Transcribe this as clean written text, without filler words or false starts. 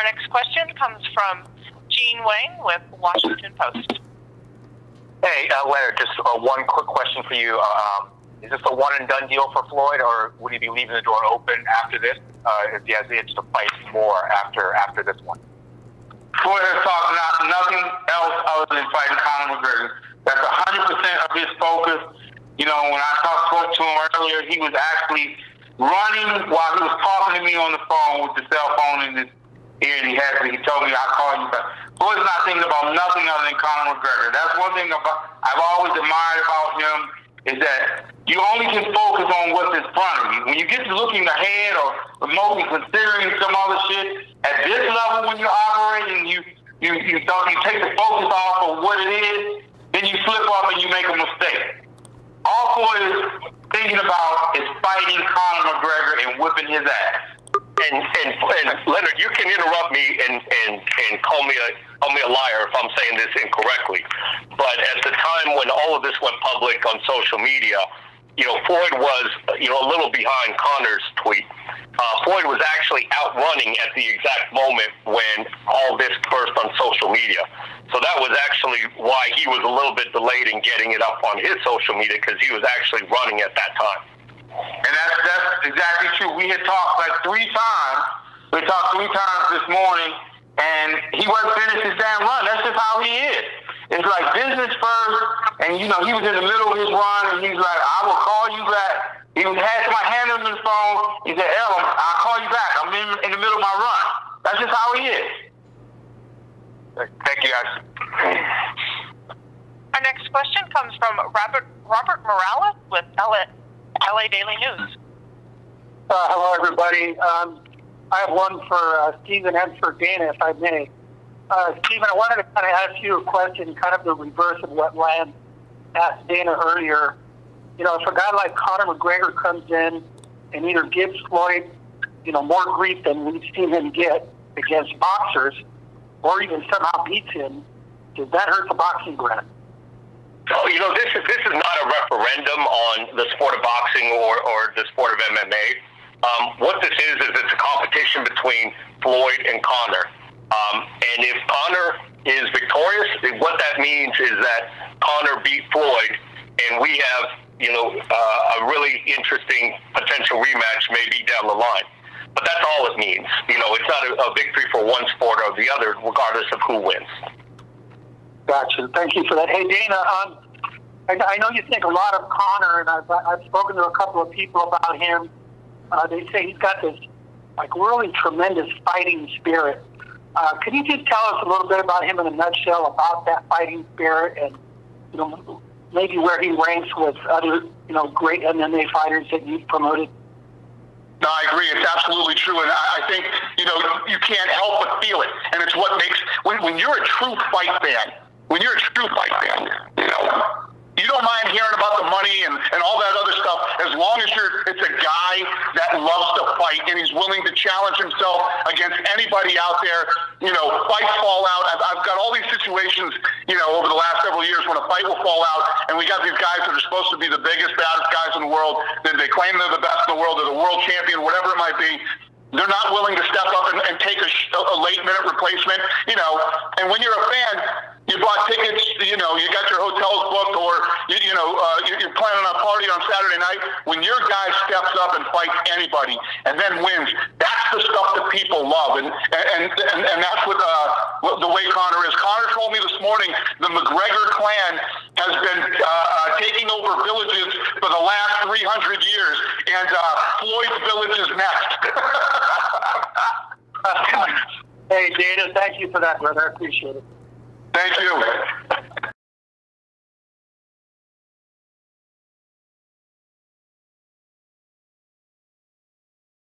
Our next question comes from Gene Wayne with Washington Post. Hey, Leonard, just one quick question for you. Is this a one-and-done deal for Floyd, or would he be leaving the door open after this, if he has the itch to fight more after this one? Floyd has talked nothing else other than fighting Conor McGregor. That's 100% of his focus. You know, when I spoke to him earlier, he was actually running while he was talking to me on the phone with the cell phone in his ear, and he told me, I'll call you back. Floyd's not thinking about nothing other than Conor McGregor. That's one thing I've always admired about him, is that you only can focus on what's in front of you. When you get to looking ahead or remotely considering some other shit, at this level when you're operating, you take the focus off of what it is, then you slip up and you make a mistake. All Floyd is thinking about is fighting Conor McGregor and whipping his ass. And Leonard, you can interrupt me and call me a liar if I'm saying this incorrectly. But at the time when all of this went public on social media, you know, Floyd was, you know, a little behind Conor's tweet. Floyd was actually outrunning at the exact moment when all this burst on social media. So that was actually why he was a little bit delayed in getting it up on his social media, because he was actually running at that time. And that's exactly true. We had talked like 3 times. We talked 3 times this morning, and he wasn't finished his damn run. That's just how he is. It's like business first, and you know, he was in the middle of his run, and he's like, I will call you back. He had somebody hand him the phone. He said, I'll call you back. I'm in the middle of my run. That's just how he is. Thank you, guys. Our next question comes from Robert Morales with LA Daily News. Hello, everybody. I have one for Stephen and for Dana, if I may. Stephen, I wanted to kind of ask you a question, kind of the reverse of what Lance asked Dana earlier. You know, if a guy like Conor McGregor comes in and either gives Floyd, you know, more grief than we've seen him get against boxers, or even somehow beats him, does that hurt the boxing brand? So, you know, this is not a referendum on the sport of boxing or the sport of MMA. What this is it's a competition between Floyd and Conor. And if Conor is victorious, what that means is that Conor beat Floyd, and we have, you know, a really interesting potential rematch maybe down the line. But that's all it means. You know, it's not a victory for one sport or the other, regardless of who wins. Gotcha. Thank you for that. Hey, Dana, I know you think a lot of Conor, and I've spoken to a couple of people about him. They say he's got this, like, really tremendous fighting spirit. Can you just tell us a little bit about him in a nutshell, about that fighting spirit, and, you know, maybe where he ranks with other, you know, great MMA fighters that you've promoted? No, I agree. It's absolutely true. And I think, you know, you can't help but feel it. And it's what makes, when you're a true fight fan, you know, you don't mind hearing about the money and all that other stuff, as long as it's a guy that loves to fight and he's willing to challenge himself against anybody out there. You know, fights fall out. I've got all these situations, you know, over the last several years when a fight will fall out, and we got these guys that are supposed to be the biggest, baddest guys in the world. They claim they're the best in the world, they're the world champion, whatever it might be. They're not willing to step up and take a late-minute replacement, you know. And when you're a fan, you bought tickets, you know, you got your hotels booked, or, you're planning on a party on Saturday night. When your guy steps up and fights anybody and then wins, that's the stuff that people love. And that's what the way Conor is. Conor told me this morning the McGregor clan has been taking over villages for the last 300 years, and Floyd's village is next. Hey, Dana, thank you for that, brother. I appreciate it. Thank you.